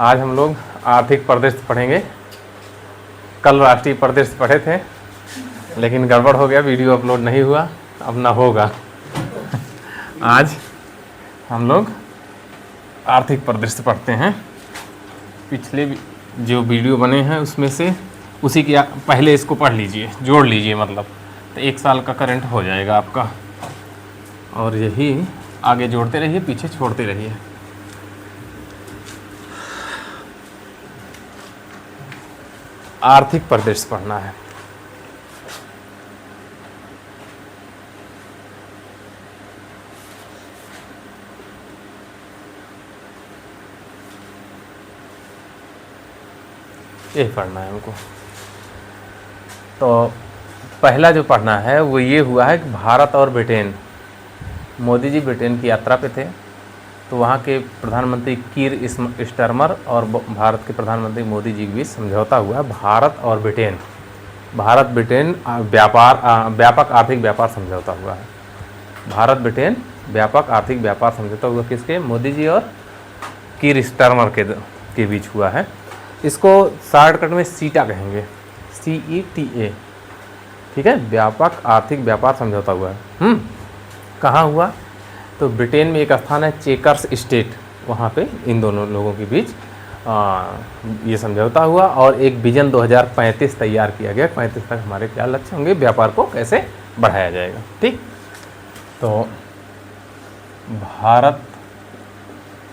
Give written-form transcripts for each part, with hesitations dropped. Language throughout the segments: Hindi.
आज हम लोग आर्थिक परिदृश्य पढ़ेंगे। कल राष्ट्रीय परिदृश्य पढ़े थे, लेकिन गड़बड़ हो गया, वीडियो अपलोड नहीं हुआ, अब ना होगा। आज हम लोग आर्थिक परिदृश्य पढ़ते हैं। पिछले जो वीडियो बने हैं उसमें से उसी के पहले इसको पढ़ लीजिए, जोड़ लीजिए, मतलब तो 1 साल का करंट हो जाएगा आपका। और यही आगे जोड़ते रहिए, पीछे छोड़ते रहिए। आर्थिक परिदृश्य पढ़ना है। ये पढ़ना है हमको। तो पहला जो पढ़ना है वो ये हुआ है कि भारत और ब्रिटेन, मोदी जी ब्रिटेन की यात्रा पे थे, तो वहाँ के प्रधानमंत्री कीर स्टारमर और भारत के प्रधानमंत्री मोदी जी के बीच समझौता हुआ। भारत और ब्रिटेन, भारत ब्रिटेन व्यापक आर्थिक व्यापार समझौता हुआ है। भारत ब्रिटेन व्यापक आर्थिक व्यापार समझौता हुआ किसके? मोदी जी और कीर स्टारमर के बीच हुआ है। इसको शॉर्टकट में सीटा कहेंगे, CETA, ठीक है। व्यापक आर्थिक व्यापार समझौता हुआ है। कहाँ हुआ? तो ब्रिटेन में एक स्थान है चेकर्स स्टेट, वहाँ पे इन दोनों लोगों के बीच ये समझौता हुआ और एक विजन 2035 तैयार किया गया। 35 तक हमारे क्या लक्ष्य होंगे, व्यापार को कैसे बढ़ाया जाएगा, ठीक। तो भारत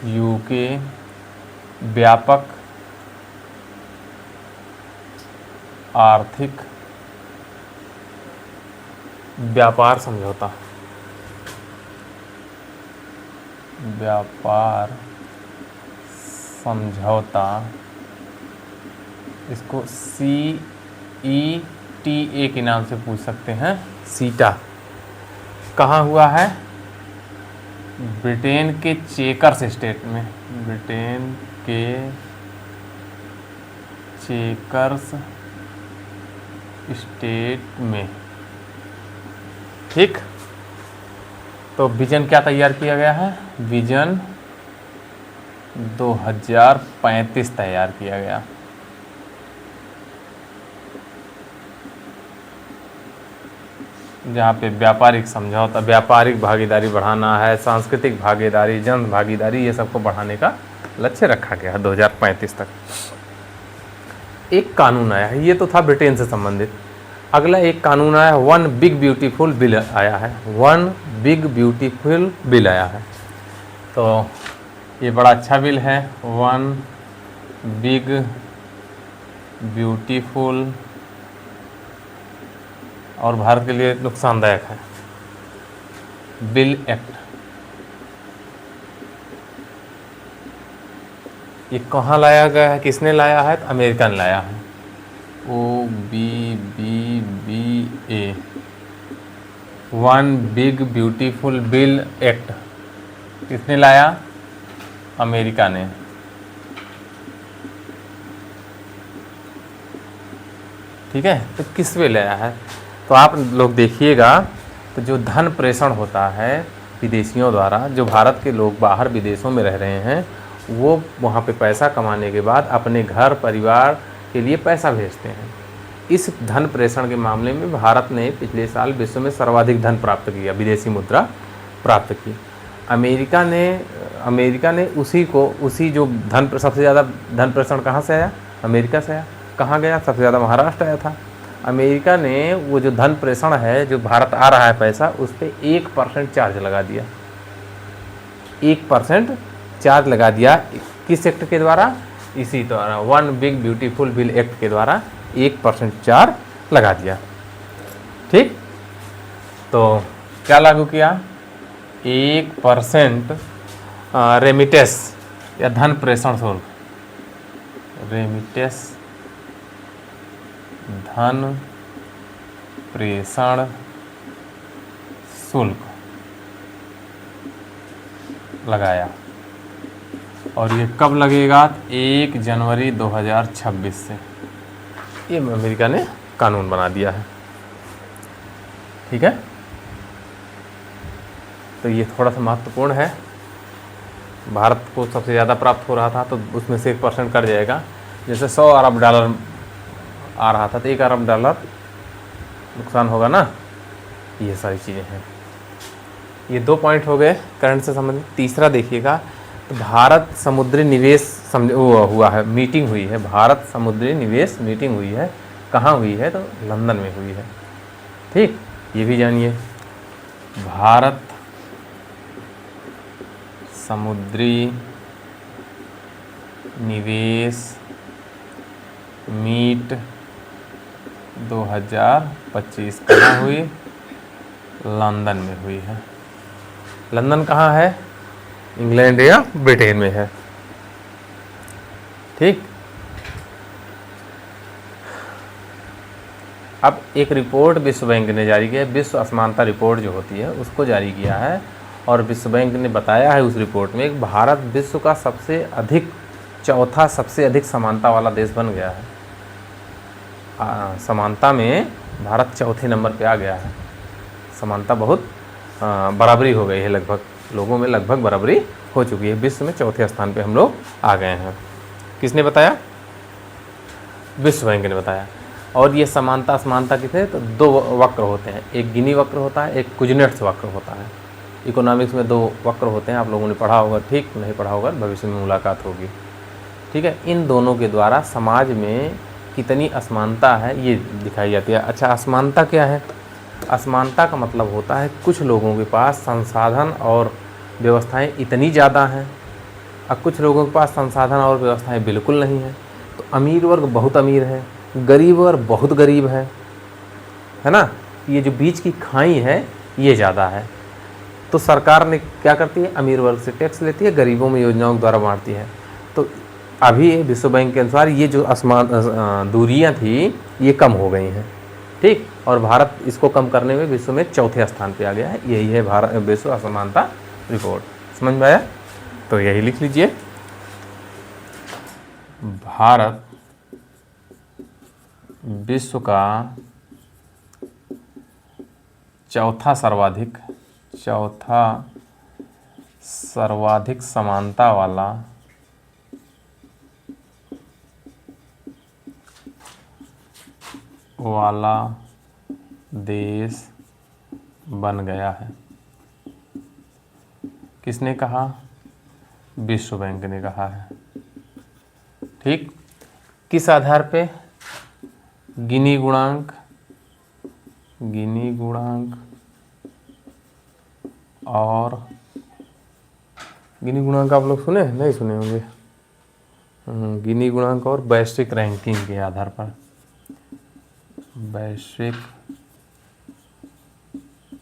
UK व्यापक आर्थिक व्यापार समझौता, व्यापार समझौता, इसको CETA के नाम से पूछ सकते हैं, सीटा। कहाँ हुआ है? ब्रिटेन के चेकर्स स्टेट में, ब्रिटेन के चेकर्स स्टेट में, ठीक। तो विजन क्या तैयार किया गया है? विजन 2035 तैयार किया गया। जहाँ पे व्यापारिक समझौता, व्यापारिक भागीदारी बढ़ाना है, सांस्कृतिक भागीदारी, जन भागीदारी, ये सबको बढ़ाने का लक्ष्य रखा गया है 2035 तक। एक कानून आया है, ये तो था ब्रिटेन से संबंधित। अगला एक कानून आया, वन बिग ब्यूटीफुल बिल आया है, वन बिग ब्यूटीफुल बिल आया है। तो ये बड़ा अच्छा बिल है, वन बिग ब्यूटीफुल, और भारत के लिए नुकसानदायक है बिल एक्ट। ये कहाँ लाया गया है, किसने लाया है? तो अमेरिका ने लाया है, OBBBA, one big beautiful bill act. किसने लाया? अमेरिका ने। ठीक है, तो किस पे लाया है? तो आप लोग देखिएगा, तो जो धन प्रेषण होता है विदेशियों द्वारा, जो भारत के लोग बाहर विदेशों में रह रहे हैं, वो वहाँ पे पैसा कमाने के बाद अपने घर परिवार के लिए पैसा भेजते हैं। इस धन प्रेषण के मामले में भारत ने पिछले साल विश्व में सर्वाधिक धन प्राप्त किया, विदेशी मुद्रा प्राप्त की। अमेरिका ने उसी जो सबसे ज़्यादा धन प्रेषण कहाँ से आया? अमेरिका से आया। कहाँ गया? सबसे ज़्यादा महाराष्ट्र आया था। अमेरिका ने वो जो धन प्रेषण है, जो भारत आ रहा है पैसा, उस पर 1% चार्ज लगा दिया। 1% चार्ज लगा दिया। किस एक्ट के द्वारा? इसी द्वारा, one big beautiful bill act के द्वारा 1% चार्ज लगा दिया, ठीक। तो क्या लागू किया? 1% रेमिटेंस या धन प्रेषण शुल्क, रेमिटेंस धन प्रेषण शुल्क लगाया। और ये कब लगेगा? 1 जनवरी 2026 से। ये अमेरिका ने कानून बना दिया है, ठीक है। तो ये थोड़ा सा महत्वपूर्ण है। भारत को सबसे ज़्यादा प्राप्त हो रहा था तो उसमें से 1% कट जाएगा। जैसे 100 अरब डॉलर आ रहा था तो 1 अरब डॉलर नुकसान होगा ना। ये सारी चीज़ें हैं। ये 2 पॉइंट हो गए करंट से संबंधित। तीसरा देखिएगा, तो भारत समुद्री निवेश हुआ है, मीटिंग हुई है। भारत समुद्री निवेश मीटिंग हुई है। कहाँ हुई है? तो लंदन में हुई है। ठीक, ये भी जानिए। भारत समुद्री निवेश मीट 2025 कहाँ हुई? लंदन में हुई है। लंदन कहाँ है? इंग्लैंड या ब्रिटेन में है। ठीक, अब एक रिपोर्ट विश्व बैंक ने जारी किया है, विश्व असमानता रिपोर्ट जो होती है उसको जारी किया है। और विश्व बैंक ने बताया है उस रिपोर्ट में कि भारत विश्व का चौथा सबसे अधिक समानता वाला देश बन गया है। समानता में भारत चौथे नंबर पे आ गया है। समानता बहुत बराबरी हो गई है, लगभग लोगों में लगभग बराबरी हो चुकी है। विश्व में चौथे स्थान पे हम लोग आ गए हैं। किसने बताया? विश्व बैंक ने बताया। और ये समानता असमानता कितने? तो 2 वक्र होते हैं, एक गिनी वक्र होता है, एक कुजनेट्स वक्र होता है। इकोनॉमिक्स में 2 वक्र होते हैं, आप लोगों ने पढ़ा होगा। ठीक, नहीं पढ़ा होगा भविष्य में मुलाकात होगी। ठीक है, इन दोनों के द्वारा समाज में कितनी असमानता है ये दिखाई जाती है। अच्छा, असमानता क्या है? असमानता का मतलब होता है कुछ लोगों के पास संसाधन और व्यवस्थाएं इतनी ज़्यादा हैं और कुछ लोगों के पास संसाधन और व्यवस्थाएं बिल्कुल नहीं हैं। तो अमीर वर्ग बहुत अमीर है, गरीब वर्ग बहुत गरीब है ना। ये जो बीच की खाई है ये ज़्यादा है। तो सरकार ने क्या करती है? अमीर वर्ग से टैक्स लेती है, गरीबों में योजनाओं के द्वारा बांटती है। तो अभी विश्व बैंक के अनुसार ये जो दूरियां थी ये कम हो गई हैं। ठीक, और भारत इसको कम करने में विश्व में चौथे स्थान पे आ गया है। यही है भारत विश्व असमानता रिपोर्ट। समझ में आया? तो यही लिख लीजिए, भारत विश्व का चौथा सर्वाधिक समानता वाला देश बन गया है। किसने कहा? विश्व बैंक ने कहा है। ठीक, किस आधार पे? गिनी गुणांक और गिनी गुणांक आप लोग सुने? नहीं सुने होंगे। गिनी गुणांक और वैश्विक रैंकिंग के आधार पर, वैश्विक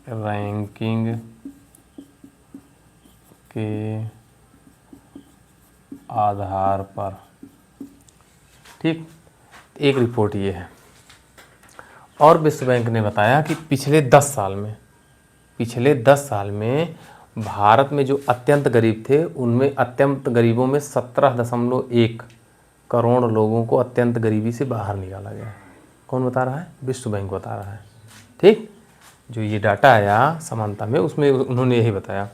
रैंकिंग के आधार पर। ठीक, एक रिपोर्ट ये है। और विश्व बैंक ने बताया कि पिछले 10 साल में भारत में जो अत्यंत गरीब थे उनमें अत्यंत गरीबों में 17.1 करोड़ लोगों को अत्यंत गरीबी से बाहर निकाला गया। कौन बता रहा है? विश्व बैंक बता रहा है। ठीक, जो ये डाटा आया समानता में उसमें उन्होंने यही बताया।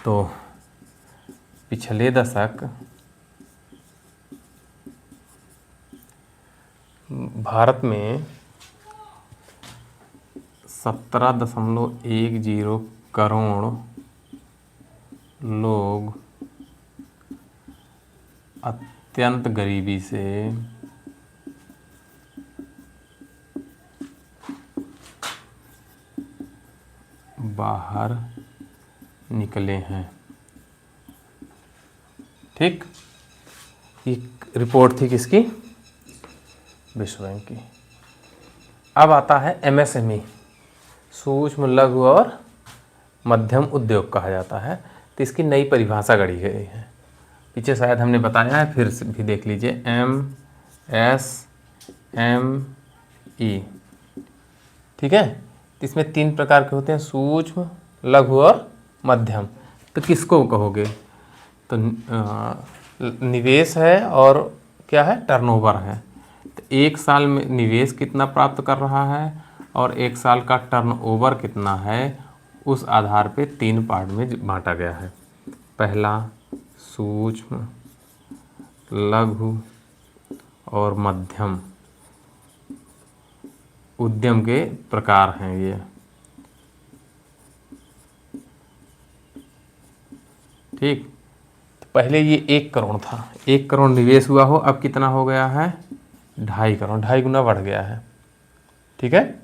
तो पिछले दशक भारत में 17.10 करोड़ लोग अत्यंत गरीबी से बाहर निकले हैं। ठीक, एक रिपोर्ट थी किसकी? विश्व बैंक की। अब आता है MSME, सूक्ष्म लघु और मध्यम उद्योग कहा जाता है। तो इसकी नई परिभाषा गढ़ी गई है। पीछे शायद हमने बताया है, फिर भी देख लीजिए। MSME, ठीक है। इसमें 3 प्रकार के होते हैं, सूक्ष्म, लघु और मध्यम। तो किसको कहोगे? तो निवेश है और क्या है? टर्नओवर है। तो 1 साल में निवेश कितना प्राप्त कर रहा है और 1 साल का टर्नओवर कितना है, उस आधार पे 3 पार्ट में बांटा गया है। पहला सूक्ष्म, लघु और मध्यम उद्यम के प्रकार हैं ये। ठीक, तो पहले ये 1 करोड़ था, 1 करोड़ निवेश हुआ हो, अब कितना हो गया है 2.5 करोड़, 2.5 गुना बढ़ गया है। ठीक है,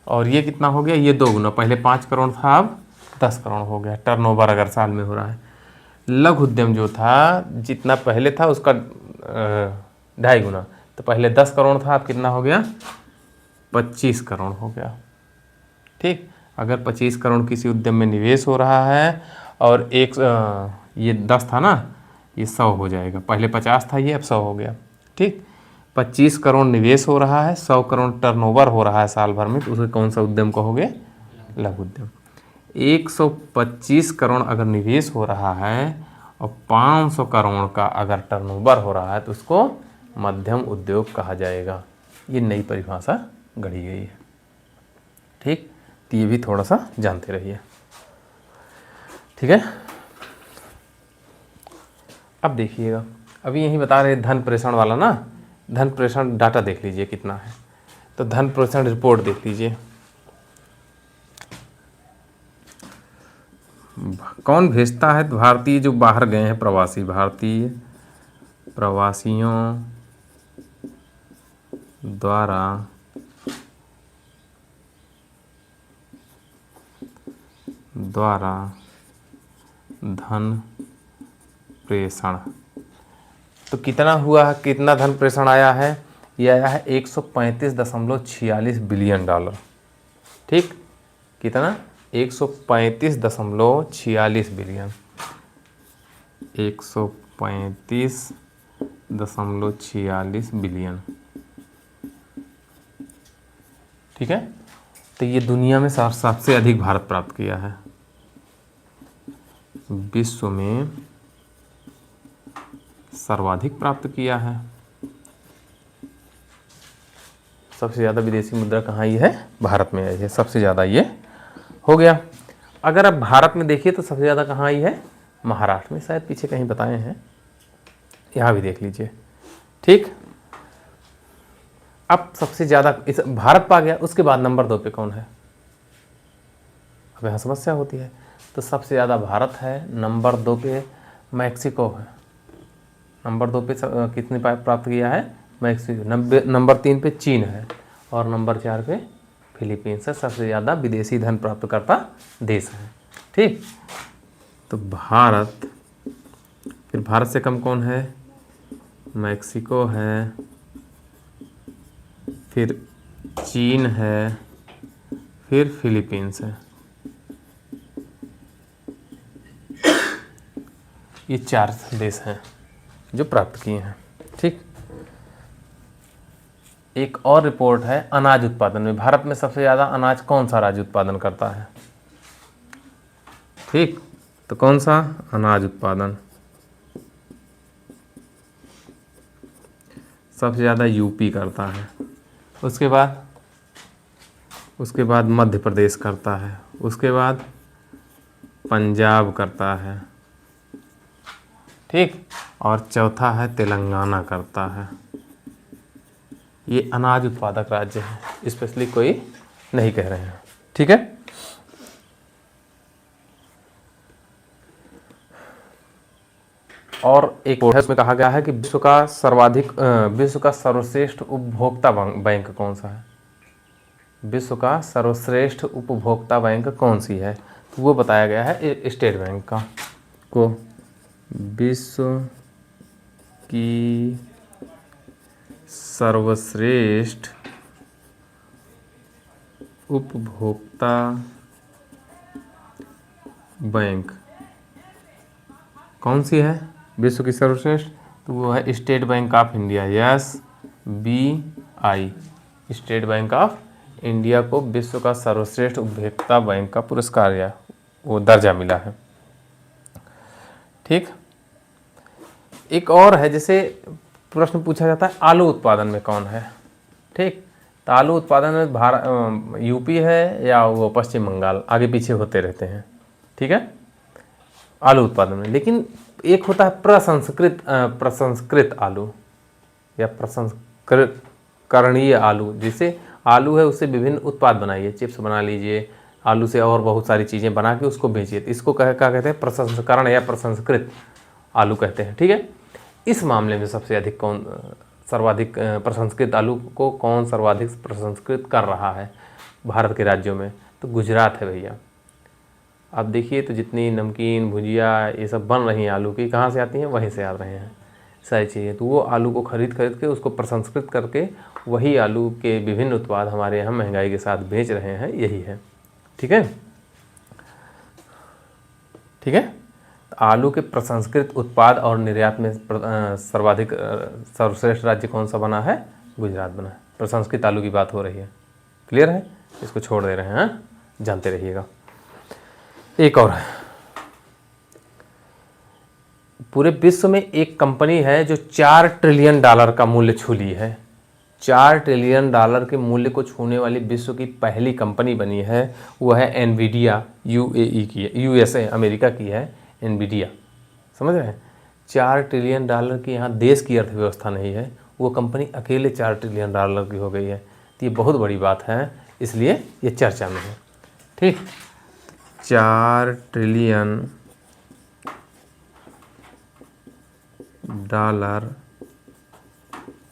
और ये कितना हो गया, ये 2 गुना, पहले 5 करोड़ था अब 10 करोड़ हो गया टर्नओवर अगर साल में हो रहा है। लघु उद्यम जो था जितना पहले था उसका 2.5 गुना, तो पहले 10 करोड़ था, अब कितना हो गया 25 करोड़ हो गया। ठीक, अगर 25 करोड़ किसी उद्यम में निवेश हो रहा है और ये 10 था ना, ये 100 हो जाएगा, पहले 50 था, ये अब 100 हो गया। ठीक, 25 करोड़ निवेश हो रहा है, 100 करोड़ टर्नओवर हो रहा है साल भर में, तो उसे कौन सा उद्यम कहोगे, लघु उद्यम। 125 करोड़ अगर निवेश हो रहा है और 500 करोड़ का अगर टर्नओवर हो रहा है तो उसको मध्यम उद्योग कहा जाएगा। ये नई परिभाषा गढ़ी गई है। ठीक, तो ये भी थोड़ा सा जानते रहिए। ठीक है, अब देखिएगा, अभी यही बता रहे धन प्रेषण वाला ना, धन प्रेषण डाटा देख लीजिए कितना है, तो धन प्रेषण रिपोर्ट देख लीजिए। कौन भेजता है, तो भारतीय जो बाहर गए हैं प्रवासी, भारतीय प्रवासियों द्वारा धन प्रेषण, तो कितना हुआ है, कितना धन प्रेषण आया है, ये आया है 135.46 बिलियन डॉलर। ठीक, कितना 135.46 बिलियन, 135.46 बिलियन। ठीक है, तो ये दुनिया में सबसे अधिक भारत प्राप्त किया है, विश्व में सर्वाधिक प्राप्त किया है। सबसे ज़्यादा विदेशी मुद्रा कहाँ आई है, भारत में आई है, सबसे ज़्यादा ये हो गया। अगर अब भारत में देखिए तो सबसे ज़्यादा कहाँ आई है, महाराष्ट्र में, शायद पीछे कहीं बताए हैं, यहाँ भी देख लीजिए। ठीक, अब सबसे ज़्यादा इस भारत पा गया, उसके बाद नंबर 2 पे कौन है, अब यहाँ समस्या होती है। तो सबसे ज़्यादा भारत है, नंबर 2 पे मैक्सिको है, नंबर 2 पे कितने प्राप्त किया है, मैक्सिको। नंबर 3 पे चीन है और नंबर 4 पे फिलीपींस है। सबसे ज़्यादा विदेशी धन प्राप्त करता देश है। ठीक, तो भारत, फिर भारत से कम कौन है, मैक्सिको है, फिर चीन है, फिर फिलीपींस है। ये 4 देश हैं जो प्राप्त किए हैं। ठीक, एक और रिपोर्ट है अनाज उत्पादन में, भारत में सबसे ज़्यादा अनाज कौन सा राज्य उत्पादन करता है। ठीक, तो कौन सा, अनाज उत्पादन सबसे ज़्यादा यूपी करता है, उसके बाद मध्य प्रदेश करता है, उसके बाद पंजाब करता है। ठीक, और चौथा है तेलंगाना करता है। ये अनाज उत्पादक राज्य है, स्पेशली कोई नहीं कह रहे हैं। ठीक है, और एक है उसमें कहा गया है कि विश्व का सर्वश्रेष्ठ उपभोक्ता बैंक कौन सा है, विश्व का सर्वश्रेष्ठ उपभोक्ता बैंक कौन सी है, तो वो बताया गया है स्टेट बैंक का को। विश्व की सर्वश्रेष्ठ उपभोक्ता बैंक कौन सी है, विश्व की सर्वश्रेष्ठ, तो वो है state bank of India, SBI। State bank of India को विश्व का सर्वश्रेष्ठ उपभोक्ता बैंक का पुरस्कार या वो दर्जा मिला है। ठीक, एक और है, जैसे प्रश्न पूछा जाता है आलू उत्पादन में कौन है। ठीक, तो आलू उत्पादन में यूपी है या वो पश्चिम बंगाल, आगे पीछे होते रहते हैं। ठीक है, आलू उत्पादन में, लेकिन एक होता है प्रसंस्कृत आलू या प्रसंस्कृत करणीय आलू, जिसे आलू है उससे विभिन्न उत्पाद बनाइए, चिप्स बना लीजिए, आलू से और बहुत सारी चीज़ें बना के उसको बेचिए, तो इसको क्या कहते हैं, प्रसंस्करण या प्रसंस्कृत आलू कहते हैं। ठीक है, इस मामले में सबसे अधिक कौन सर्वाधिक प्रसंस्कृत आलू को कौन सर्वाधिक प्रसंस्कृत कर रहा है भारत के राज्यों में, तो गुजरात है भैया। आप देखिए तो जितनी नमकीन भुजिया ये सब बन रही हैं आलू की, कहाँ से आती हैं, वहीं से आ रहे हैं सारी चीज़ें। तो वो आलू को खरीद के उसको प्रसंस्कृत करके वही आलू के विभिन्न उत्पाद हमारे यहाँ महंगाई के साथ बेच रहे हैं, यही है। ठीक है, ठीक है। आलू के प्रसंस्कृत उत्पाद और निर्यात में सर्वाधिक सर्वश्रेष्ठ राज्य कौन सा बना है, गुजरात बना है। प्रसंस्कृत आलू की बात हो रही है, क्लियर है, इसको छोड़ दे रहे हैं, जानते रहिएगा। एक और है, पूरे विश्व में एक कंपनी है जो $4 ट्रिलियन का मूल्य छू ली है। $4 ट्रिलियन के मूल्य को छूने वाली विश्व की पहली कंपनी बनी है, वो है एनवीडिया, यूएई की है, यूएसए अमेरिका की है एनवीडिया, समझ रहे हैं। $4 ट्रिलियन की यहाँ देश की अर्थव्यवस्था नहीं है, वो कंपनी अकेले $4 ट्रिलियन की हो गई है। तो ये बहुत बड़ी बात है, इसलिए ये चर्चा में है। ठीक, $4 ट्रिलियन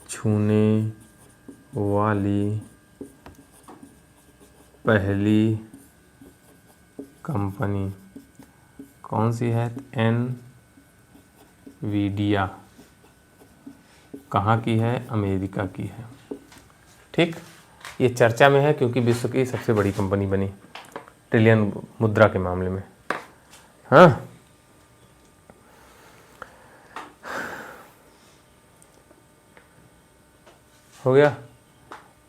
छूने वाली पहली कंपनी कौन सी है, एनवीडिया। कहाँ की है, अमेरिका की है। ठीक, ये चर्चा में है क्योंकि विश्व की सबसे बड़ी कंपनी बनी ट्रिलियन मुद्रा के मामले में। हाँ, हो गया।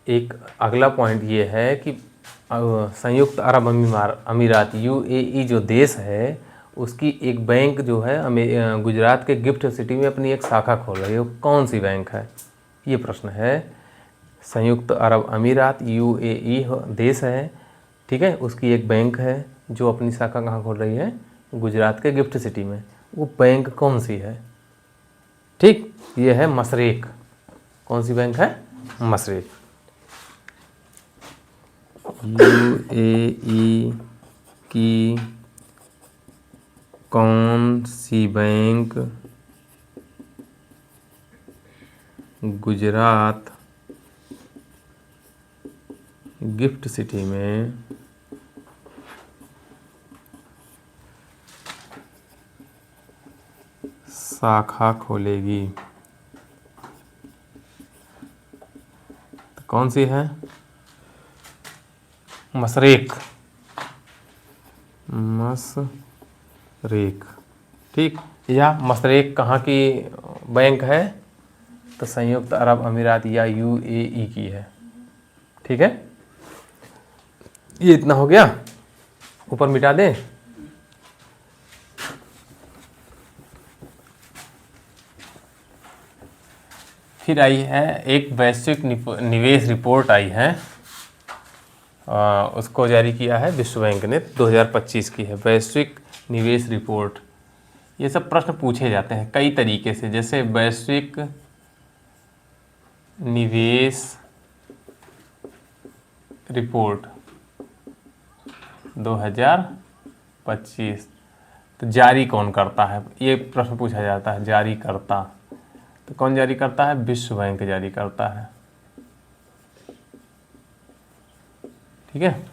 एक अगला पॉइंट ये है कि संयुक्त अरब अमीरात यूएई जो देश है, उसकी एक बैंक जो है गुजरात के गिफ्ट सिटी में अपनी एक शाखा खोल रही है। वो कौन सी बैंक है, ये प्रश्न है। संयुक्त अरब अमीरात यूएई देश है, ठीक है, उसकी एक बैंक है जो अपनी शाखा कहाँ खोल रही है, गुजरात के गिफ्ट सिटी में। वो बैंक कौन सी है, ठीक, ये है मशरेक। कौन सी बैंक है, मशरेक। यूएई की कौन सी बैंक गुजरात गिफ्ट सिटी में शाखा खोलेगी, तो कौन सी है, मशरेक, मशरेक। ठीक, यह मशरेक कहाँ की बैंक है, तो संयुक्त अरब अमीरात या यूएई की है। ठीक है, ये इतना हो गया, ऊपर मिटा दें। फिर आई है एक वैश्विक निवेश रिपोर्ट आई है, उसको जारी किया है विश्व बैंक ने, 2025 की है वैश्विक निवेश रिपोर्ट। ये सब प्रश्न पूछे जाते हैं कई तरीके से, जैसे वैश्विक निवेश रिपोर्ट 2025, तो जारी कौन करता है, ये प्रश्न पूछा जाता है। जारी करता, तो कौन जारी करता है, विश्व बैंक जारी करता है। ठीक है,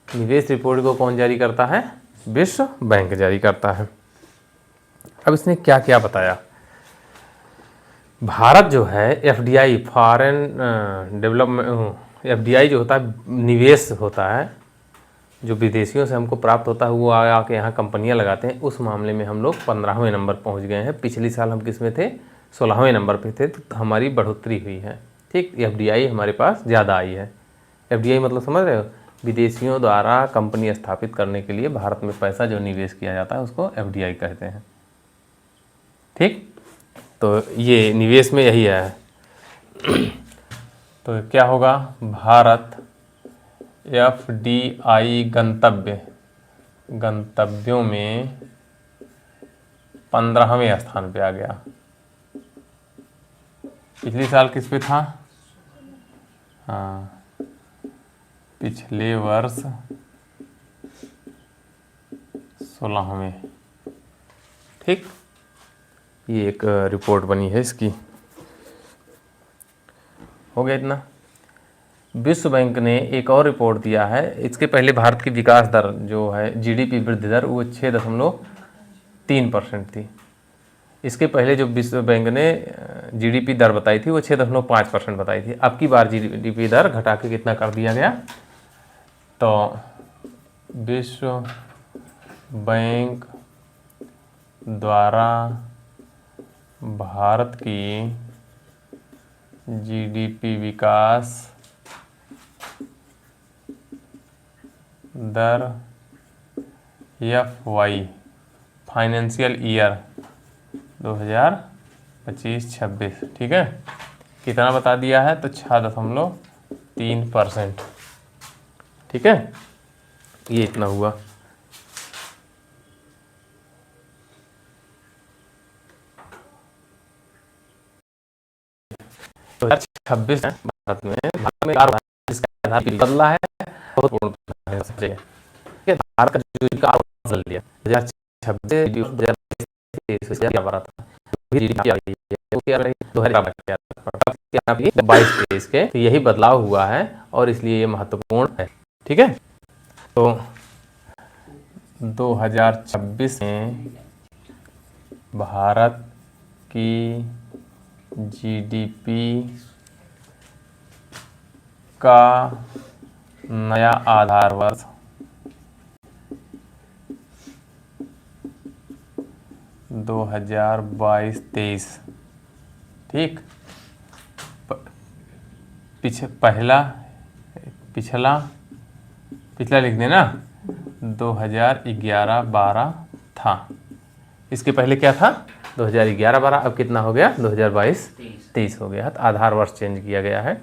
निवेश रिपोर्ट को कौन जारी करता है, विश्व बैंक जारी करता है। अब इसने क्या क्या बताया, भारत जो है एफडीआई, फॉरेन डेवलपमेंट, एफडीआई जो होता है निवेश होता है, जो विदेशियों से हमको प्राप्त होता है, वो आके यहाँ कंपनियाँ लगाते हैं। उस मामले में हम लोग 15वें नंबर पहुँच गए हैं। पिछले साल हम किस में थे, 16वें नंबर पे थे, तो हमारी बढ़ोतरी हुई है। ठीक, एफडीआई हमारे पास ज़्यादा आई है। एफडीआई मतलब समझ रहे हो, विदेशियों द्वारा कंपनी स्थापित करने के लिए भारत में पैसा जो निवेश किया जाता है उसको एफडीआई कहते हैं। ठीक, तो ये निवेश में यही है। तो क्या होगा, भारत एफडीआई गंतव्यों में 15वें स्थान पे आ गया। पिछले साल किस पे था? हाँ, पिछले वर्ष 16वें। ठीक, ये एक रिपोर्ट बनी है इसकी। हो गया इतना। विश्व बैंक ने एक और रिपोर्ट दिया है। इसके पहले भारत की विकास दर जो है, जीडीपी वृद्धि दर, वो 6.3% थी। इसके पहले जो विश्व बैंक ने जीडीपी दर बताई थी वो 6.5% बताई थी। अब की बार जीडीपी दर घटा के कितना कर दिया गया? तो विश्व बैंक द्वारा भारत की जीडीपी विकास दर FY फाइनेंशियल ईयर 2025-26, ठीक है, कितना बता दिया है? तो 6.3%। ठीक है, ये इतना हुआ। तो 2026 भारत में जिसका आधार बदला है, बहुत पूर्ण है। भारत का जो विकास बदल दिया 2022-23 के, तो यही बदलाव हुआ है और इसलिए ये महत्वपूर्ण है। ठीक है, तो 2026 में भारत की जीडीपी का नया आधार वर्ष 2022-23। ठीक, पिछला लिख देना 2011-12 था। इसके पहले क्या था? 2011-12। अब कितना हो गया? 2022-23 हो गया। तो आधार वर्ष चेंज किया गया है।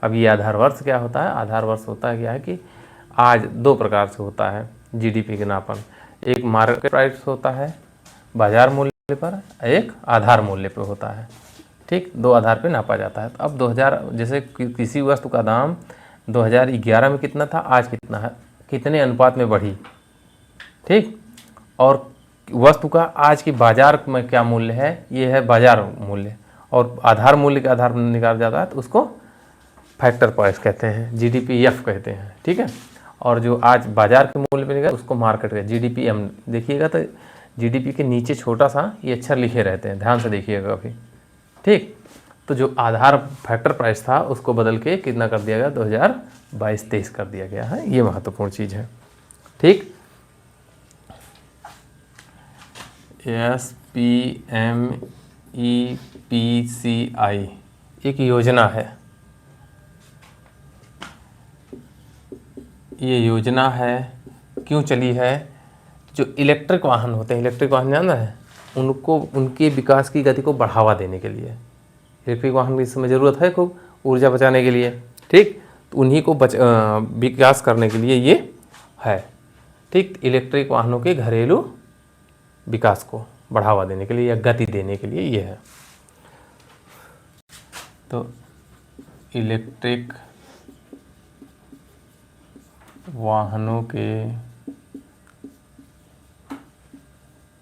अब ये आधार वर्ष क्या होता है? आधार वर्ष होता है क्या है कि आज दो प्रकार से होता है जीडीपी के नापन। एक मार्केट प्राइस होता है बाजार मूल्य पर, एक आधार मूल्य पर होता है। ठीक, दो आधार पे नापा जाता है। तो अब 2000, जैसे किसी वस्तु का दाम 2011 में कितना था, आज कितना है, कितने अनुपात में बढ़ी। ठीक, और वस्तु का आज की बाजार में क्या मूल्य है, ये है बाजार मूल्य, और आधार मूल्य के आधार पर निकाला जाता है, तो उसको फैक्टर प्राइस कहते हैं, GDP-F कहते हैं। ठीक है, और जो आज बाजार के मूल्य पे निकला उसको मार्केट का GDP-M। देखिएगा तो जीडीपी के नीचे छोटा सा ये अक्षर लिखे रहते हैं, ध्यान से देखिएगा कभी। ठीक, तो जो आधार फैक्टर प्राइस था उसको बदल के कितना कर दिया गया? 2022-23 कर दिया गया है। ये महत्वपूर्ण चीज़ है। ठीक, SPMEPCI एक योजना है। ये योजना है क्यों चली है? जो इलेक्ट्रिक वाहन होते हैं, इलेक्ट्रिक वाहन जाना है, उनको उनके विकास की गति को बढ़ावा देने के लिए। इलेक्ट्रिक वाहन की इस समय ज़रूरत है खूब ऊर्जा बचाने के लिए। ठीक, तो उन्हीं को विकास करने के लिए ये है। ठीक, इलेक्ट्रिक वाहनों के घरेलू विकास को बढ़ावा देने के लिए या गति देने के लिए ये है। तो इलेक्ट्रिक वाहनों के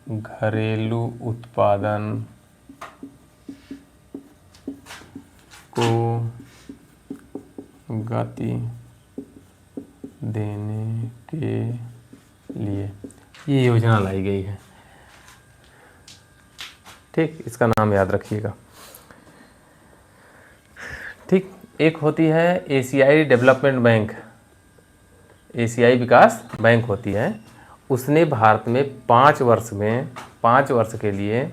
घरेलू उत्पादन को गति देने के लिए ये योजना लाई गई है। ठीक, इसका नाम याद रखिएगा। ठीक, एक होती है एशियाई डेवलपमेंट बैंक, एशियाई विकास बैंक होती है। उसने भारत में 5 वर्ष के लिए,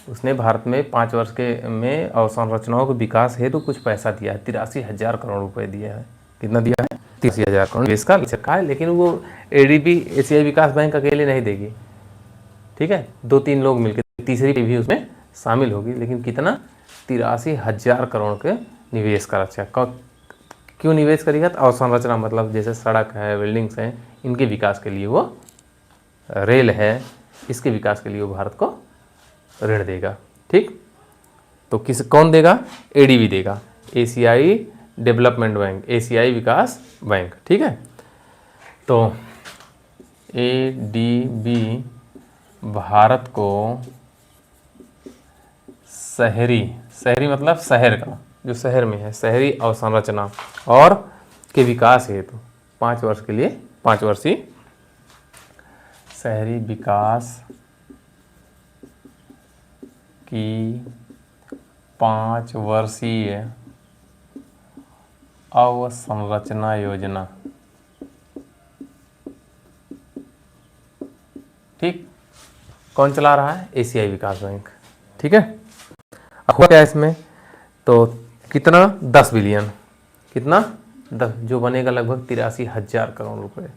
उसने भारत में 5 वर्ष के में अवसंरचनाओं के विकास हेतु कुछ पैसा दिया है। 83,000 करोड़ रुपए दिया है। कितना दिया है? 83,000 करोड़ इसका रखा है। लेकिन वो ADB, एशियाई विकास बैंक अकेले नहीं देगी। ठीक है, 2-3 लोग मिलकर, तीसरी भी उसमें शामिल होगी। लेकिन कितना? 83,000 करोड़ के निवेश का रक्षा। क्यों निवेश करेगा? तो अवसंरचना मतलब जैसे सड़क है, बिल्डिंग्स हैं, इनके विकास के लिए वो रेल है, इसके विकास के लिए वो भारत को ऋण देगा। ठीक, तो कौन देगा? एडीबी देगा, एशियाई डेवलपमेंट बैंक, एशियाई विकास बैंक। ठीक है, तो एडीबी भारत को शहरी मतलब शहर का, जो शहर में है, शहरी अवसंरचना और के विकास हेतु 5 वर्ष के लिए 5 वर्षीय शहरी विकास की 5 वर्षीय अवसंरचना योजना। ठीक, कौन चला रहा है? एशियाई विकास बैंक। ठीक है, अब हुआ क्या इसमें? तो कितना? 10 बिलियन। कितना? 10, जो बनेगा लगभग 83,000 करोड़ रुपए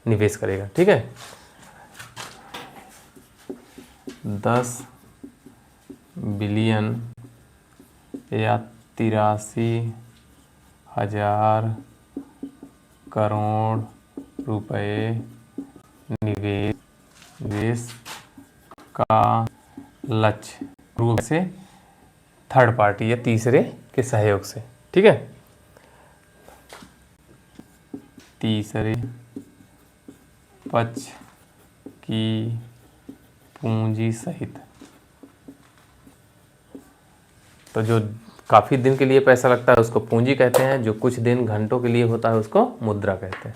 निवेश करेगा। ठीक है, 10 बिलियन या 83,000 करोड़ रुपए निवेश का लक्ष्य रूप से थर्ड पार्टी या तीसरे के सहयोग से। ठीक है, तीसरे पक्ष की पूंजी सहित। तो जो काफ़ी दिन के लिए पैसा लगता है उसको पूंजी कहते हैं, जो कुछ दिन घंटों के लिए होता है उसको मुद्रा कहते हैं।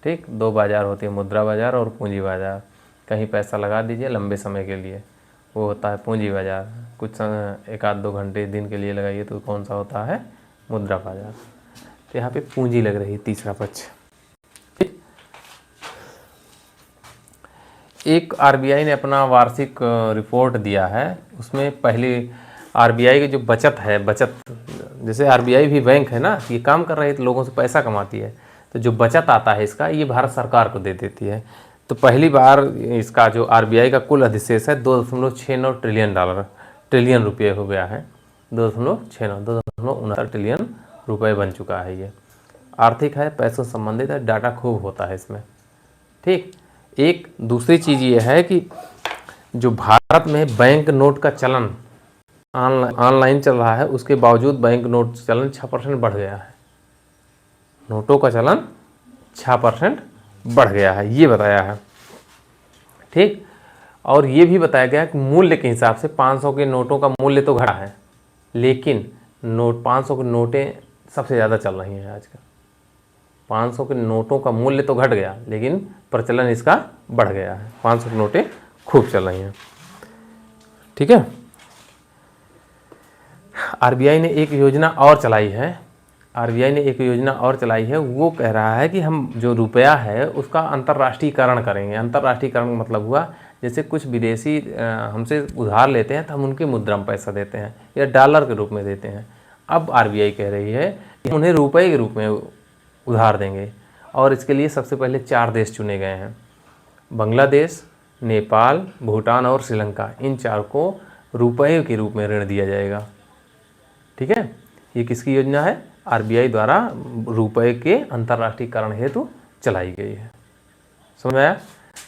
ठीक, 2 बाजार होती है, मुद्रा बाजार और पूंजी बाजार। कहीं पैसा लगा दीजिए लंबे समय के लिए, वो होता है पूंजी बाजार। कुछ 1-2 घंटे दिन के लिए लगाइए तो कौन सा होता है? मुद्रा बाजार। तो यहाँ पे पूंजी लग रही है, तीसरा पक्ष। एक आरबीआई ने अपना वार्षिक रिपोर्ट दिया है, उसमें पहले आरबीआई की जो बचत है, बचत, जैसे आरबीआई भी बैंक है ना, ये काम कर रही है तो लोगों से पैसा कमाती है, तो जो बचत आता है इसका, ये भारत सरकार को दे देती है। तो पहली बार इसका जो आरबीआई का कुल अधिशेष है 2.69 ट्रिलियन रुपये हो गया है। 2.69 ट्रिलियन रुपये बन चुका है। ये आर्थिक है, पैसों से संबंधित है, डाटा खूब होता है इसमें। ठीक, एक दूसरी चीज़ ये है कि जो भारत में बैंक नोट का चलन ऑनलाइन चल रहा है, उसके बावजूद बैंक नोट चलन 6% बढ़ गया है। नोटों का चलन 6% बढ़ गया है, ये बताया है। ठीक, और ये भी बताया गया कि मूल्य के हिसाब से 500 के नोटों का मूल्य तो घटा है, लेकिन 500 के नोटें सबसे ज़्यादा चल रही हैं आजकल। 500 के नोटों का मूल्य तो घट गया, लेकिन प्रचलन इसका बढ़ गया है। 500 की नोटें खूब चल रही हैं। ठीक है, आरबीआई ने एक योजना और चलाई है, वो कह रहा है कि हम जो रुपया है उसका अंतर्राष्ट्रीयकरण करेंगे। अंतर्राष्ट्रीयकरण का मतलब हुआ, जैसे कुछ विदेशी हमसे उधार लेते हैं तो हम उनके मुद्रा में पैसा देते हैं या डॉलर के रूप में देते हैं। अब आरबीआई कह रही है कि उन्हें रुपये के रूप में उधार देंगे, और इसके लिए सबसे पहले 4 देश चुने गए हैं, बांग्लादेश, नेपाल, भूटान और श्रीलंका। इन 4 को रुपये के रूप में ऋण दिया जाएगा। ठीक है, ये किसकी योजना है? आरबीआई द्वारा रुपये के अंतर्राष्ट्रीयकरण हेतु चलाई गई है। समझ में आया?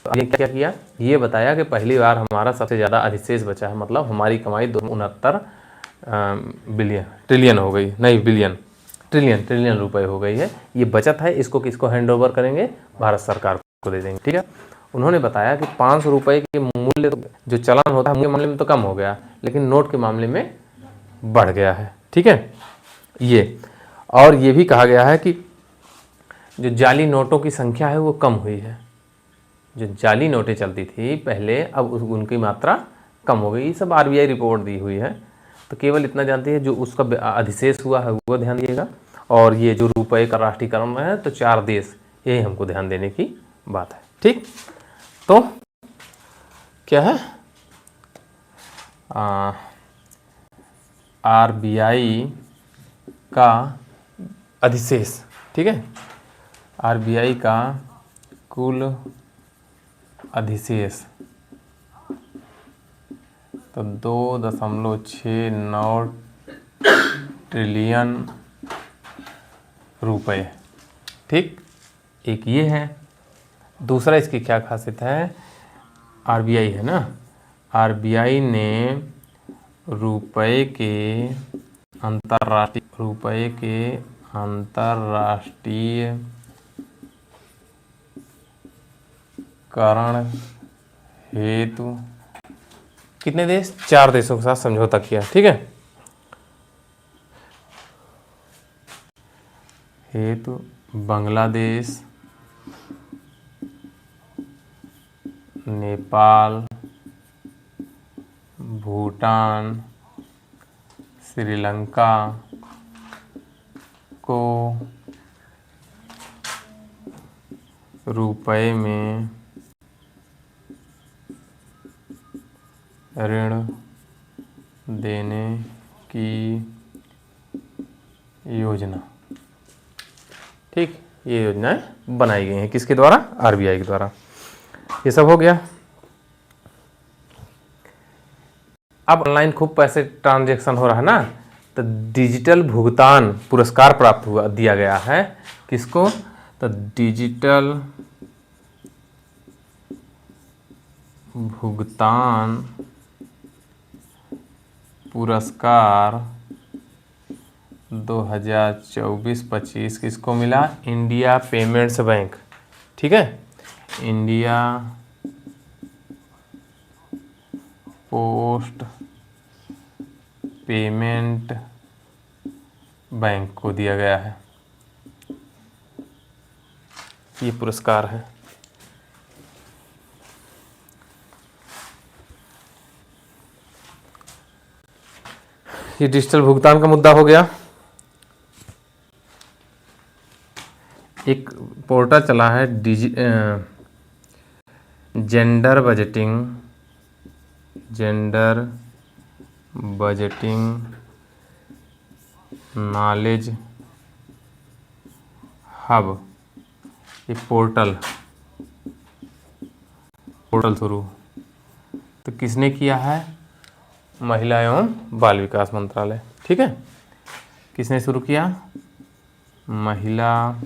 तो ये क्या किया? ये बताया कि पहली बार हमारा सबसे ज़्यादा अधिशेष बचा है, मतलब हमारी कमाई 269 ट्रिलियन हो गई, नहीं बिलियन, ट्रिलियन रुपए हो गई है। ये बचत है, इसको किसको हैंड ओवर करेंगे? भारत सरकार को दे देंगे। ठीक है, उन्होंने बताया कि 500 रुपये के मूल्य जो चलन होता है उनके मामले में तो कम हो गया, लेकिन नोट के मामले में बढ़ गया है। ठीक है, ये और ये भी कहा गया है कि जो जाली नोटों की संख्या है वो कम हुई है। जो जाली नोटें चलती थी पहले, अब उनकी मात्रा कम हो गई। ये सब आरबीआई रिपोर्ट दी हुई है, तो केवल इतना जानते हैं जो उसका अधिशेष हुआ है वो ध्यान दिएगा, और ये जो रुपये का राष्ट्रीयकरण में है तो 4 देश, यही हमको ध्यान देने की बात है। ठीक, तो क्या है? आरबीआई का अधिशेष। ठीक है, आरबीआई का कुल अधिशेष तो 2.69 ट्रिलियन रुपए। ठीक, एक ये है। दूसरा इसकी क्या खासियत है आरबीआई है ना, आरबीआई ने रुपए के अंतर्राष्ट्रीय करण हेतु कितने देश, 4 देशों के साथ समझौता किया। ठीक है, हेतु बांग्लादेश, नेपाल, भूटान, श्रीलंका को रुपए में ऋण देने की योजना। ठीक, ये योजनाएं बनाई गई हैं किसके द्वारा, आरबीआई के द्वारा। ये सब हो गया। अब ऑनलाइन खूब पैसे ट्रांजैक्शन हो रहा है ना, तो डिजिटल भुगतान पुरस्कार प्राप्त हुआ, दिया गया है किसको, तो डिजिटल भुगतान पुरस्कार 2024-25 किसको मिला, इंडिया पेमेंट्स बैंक। ठीक है, इंडिया पोस्ट पेमेंट बैंक को दिया गया है, ये पुरस्कार है। ये डिजिटल भुगतान का मुद्दा हो गया। एक पोर्टल चला है जेंडर बजटिंग नॉलेज हब, ये पोर्टल शुरू तो किसने किया है, महिला एवं बाल विकास मंत्रालय। ठीक है, किसने शुरू किया, महिला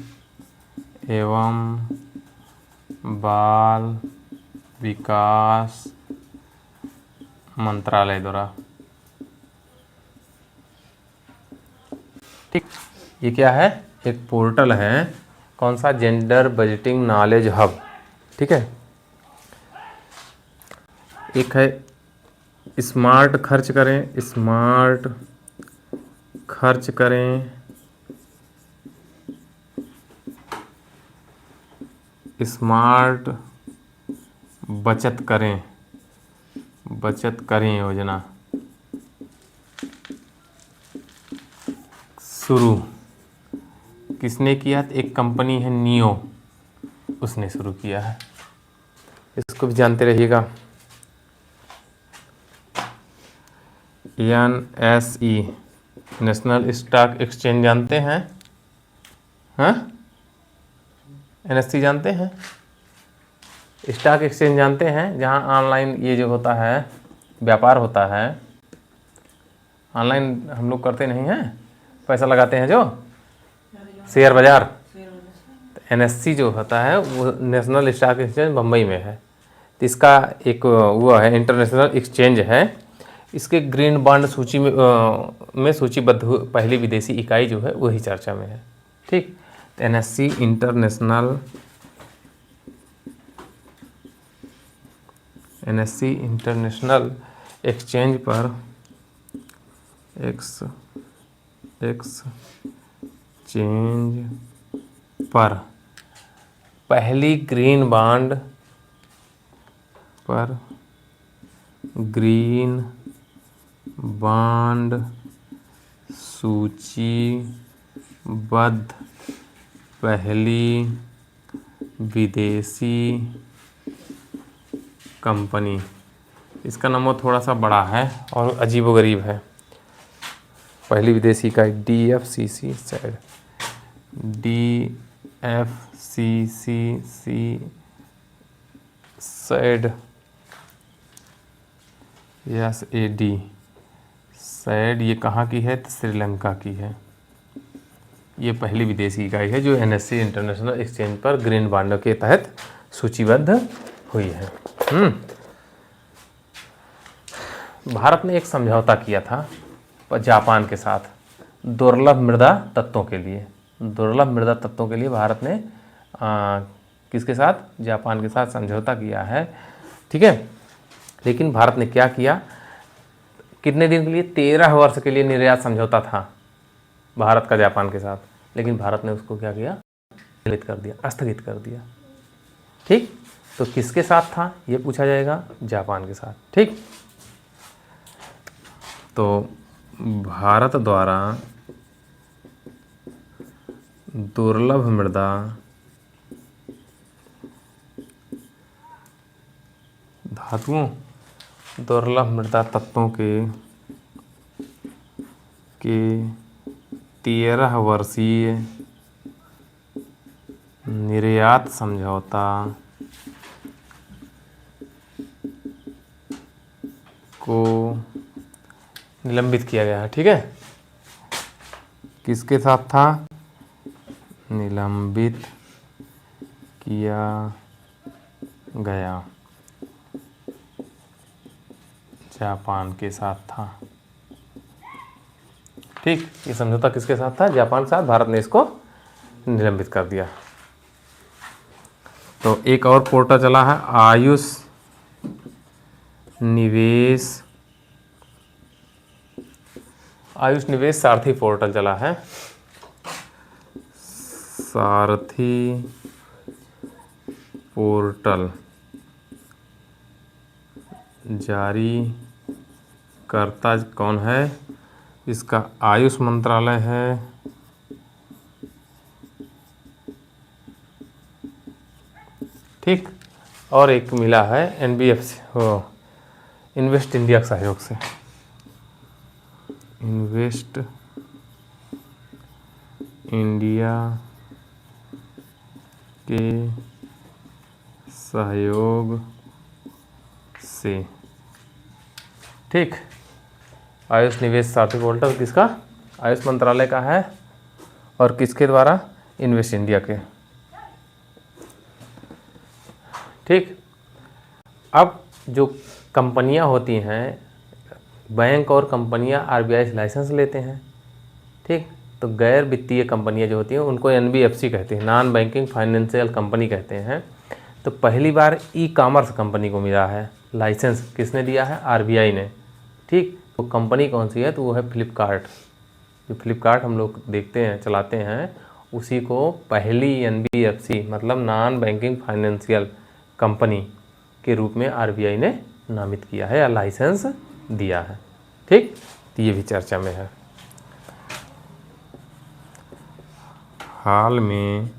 एवं बाल विकास मंत्रालय द्वारा। ठीक, ये क्या है, एक पोर्टल है, कौन सा, जेंडर बजटिंग नॉलेज हब। ठीक है, एक है स्मार्ट खर्च करें, स्मार्ट खर्च करें, स्मार्ट बचत करें योजना शुरू किसने किया, तो एक कंपनी है नियो, उसने शुरू किया है, इसको भी जानते रहिएगा। NSE नेशनल स्टॉक एक्सचेंज जानते हैं, हाँ, NSE जानते हैं, स्टॉक एक्सचेंज जानते हैं, जहाँ ऑनलाइन ये जो होता है व्यापार होता है, ऑनलाइन हम लोग करते नहीं हैं, पैसा लगाते हैं जो शेयर बाजार, तो NSE जो होता है वो नेशनल स्टॉक एक्सचेंज बम्बई में है। तो इसका एक वो है, इंटरनेशनल एक्सचेंज है, इसके ग्रीन बॉन्ड सूची में सूचीबद्ध पहली विदेशी इकाई जो है वही चर्चा में है। ठीक, तो NSE इंटरनेशनल एक्सचेंज पर एक्सचेंज पर पहली ग्रीन बॉन्ड सूचीबद्ध पहली विदेशी कंपनी। इसका नंबर थोड़ा सा बड़ा है और अजीबोगरीब है। पहली विदेशी का DFCC सैड सैड ये कहाँ की है, तो श्रीलंका की है। ये पहली विदेशी इकाई है जो NSE इंटरनेशनल एक्सचेंज पर ग्रीन बॉन्ड के तहत सूचीबद्ध हुई है। भारत ने एक समझौता किया था जापान के साथ दुर्लभ मृदा तत्वों के लिए। दुर्लभ मृदा तत्वों के लिए भारत ने किसके साथ? जापान के साथ समझौता किया है, ठीक है। लेकिन भारत ने क्या किया? कितने दिन के लिए? 13 वर्ष के लिए निर्यात समझौता था भारत का जापान के साथ, लेकिन भारत ने उसको क्या किया? स्थगित कर दिया, स्थगित कर दिया, ठीक। तो किसके साथ था ये पूछा जाएगा? जापान के साथ, ठीक। तो भारत द्वारा दुर्लभ मृदा धातुओं, दुर्लभ मृदा तत्वों के 13 वर्षीय निर्यात समझौता को निलंबित किया गया है, ठीक है। किसके साथ था? निलंबित किया गया, जापान के साथ था, ठीक। ये समझौता किसके साथ था? जापान के साथ। भारत ने इसको निलंबित कर दिया। तो एक और पोर्टल चला है आयुष निवेश सारथी पोर्टल चला है। सारथी पोर्टल जारी करता कौन है? इसका आयुष मंत्रालय है, ठीक। और एक मिला है NBFC इन्वेस्ट इंडिया के सहयोग से, इन्वेस्ट इंडिया के सहयोग से, ठीक। आयुष निवेश सारथी पोर्टल किसका? आयुष मंत्रालय का है। और किसके द्वारा? इन्वेस्ट इंडिया के, ठीक। अब जो कंपनियां होती हैं, बैंक और कंपनियां RBI से लाइसेंस लेते हैं, ठीक। तो गैर वित्तीय कंपनियां जो होती हैं उनको NBFC कहते हैं, नॉन बैंकिंग फाइनेंशियल कंपनी कहते हैं। तो पहली बार ई-कॉमर्स कंपनी को मिला है लाइसेंस। किसने दिया है? RBI ने, ठीक। तो कंपनी कौन सी है? तो वो है फ्लिपकार्ट। जो फ्लिपकार्ट हम लोग देखते हैं, चलाते हैं, उसी को पहली NBFC मतलब नॉन बैंकिंग फाइनेंशियल कंपनी के रूप में RBI ने नामित किया है या लाइसेंस दिया है, ठीक। तो ये भी चर्चा में है। हाल में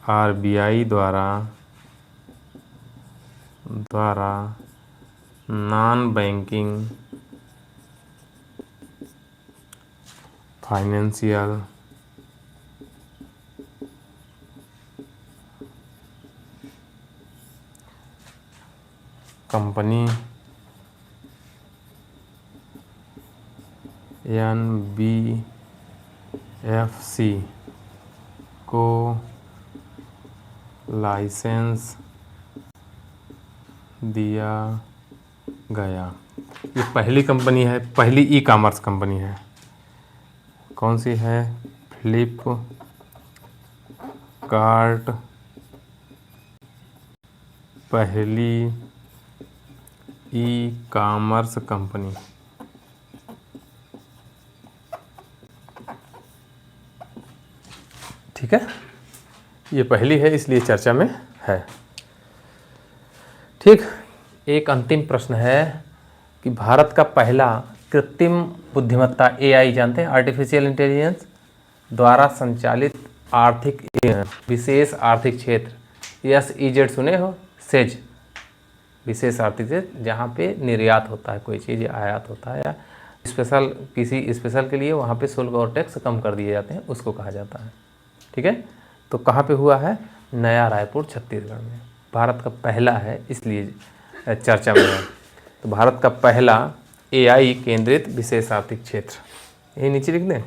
RBI द्वारा non banking financial company NBFC को लाइसेंस दिया गया। ये पहली कंपनी है, पहली ई-कॉमर्स कंपनी है। कौन सी है? फ्लिपकार्ट पहली ई-कॉमर्स कंपनी, ठीक है। ये पहली है इसलिए चर्चा में है, ठीक। एक अंतिम प्रश्न है कि भारत का पहला कृत्रिम बुद्धिमत्ता AI जानते हैं, आर्टिफिशियल इंटेलिजेंस द्वारा संचालित आर्थिक विशेष आर्थिक क्षेत्र SEZ सुने हो? सेज विशेष आर्थिक क्षेत्र, जहाँ पे निर्यात होता है कोई चीज़ या आयात होता है, या स्पेशल किसी स्पेशल के लिए वहाँ पे शुल्क और टैक्स कम कर दिए जाते हैं, उसको कहा जाता है, ठीक है। तो कहाँ पे हुआ है? नया रायपुर छत्तीसगढ़ में। भारत का पहला है इसलिए चर्चा में है। तो भारत का पहला AI केंद्रित विशेष आर्थिक क्षेत्र, ये नीचे लिख दें।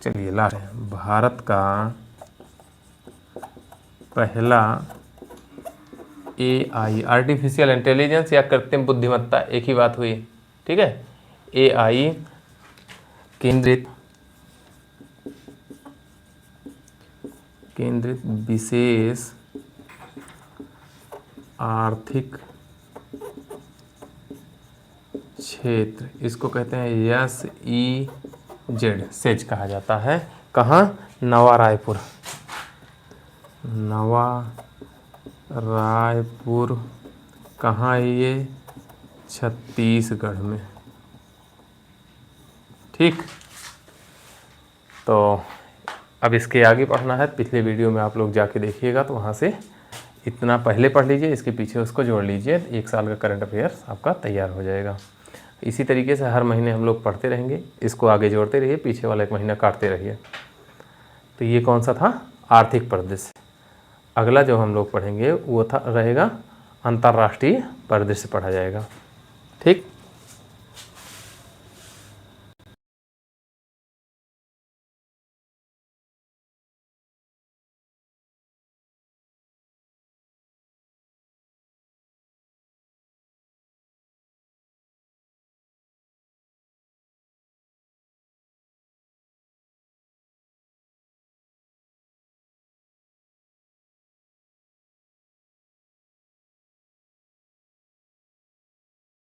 चलिए ला रहे हैं। भारत का पहला AI आर्टिफिशियल इंटेलिजेंस या कृत्रिम बुद्धिमत्ता एक ही बात हुई, ठीक है। AI केंद्रित विशेष आर्थिक क्षेत्र, इसको कहते हैं SEZ, सेज कहा जाता है। कहाँ? नवा रायपुर कहाँ है ये? छत्तीसगढ़ में, ठीक। तो अब इसके आगे पढ़ना है, पिछले वीडियो में आप लोग जाके देखिएगा तो वहाँ से इतना पहले पढ़ लीजिए, इसके पीछे उसको जोड़ लीजिए, 1 साल का करंट अफेयर्स आपका तैयार हो जाएगा। इसी तरीके से हर महीने हम लोग पढ़ते रहेंगे, इसको आगे जोड़ते रहिए, पीछे वाला 1 महीना काटते रहिए। तो ये कौन सा था? आर्थिक परिदृश्य। अगला जो हम लोग पढ़ेंगे वो रहेगा अंतर्राष्ट्रीय परिदृश्य पढ़ा जाएगा, ठीक।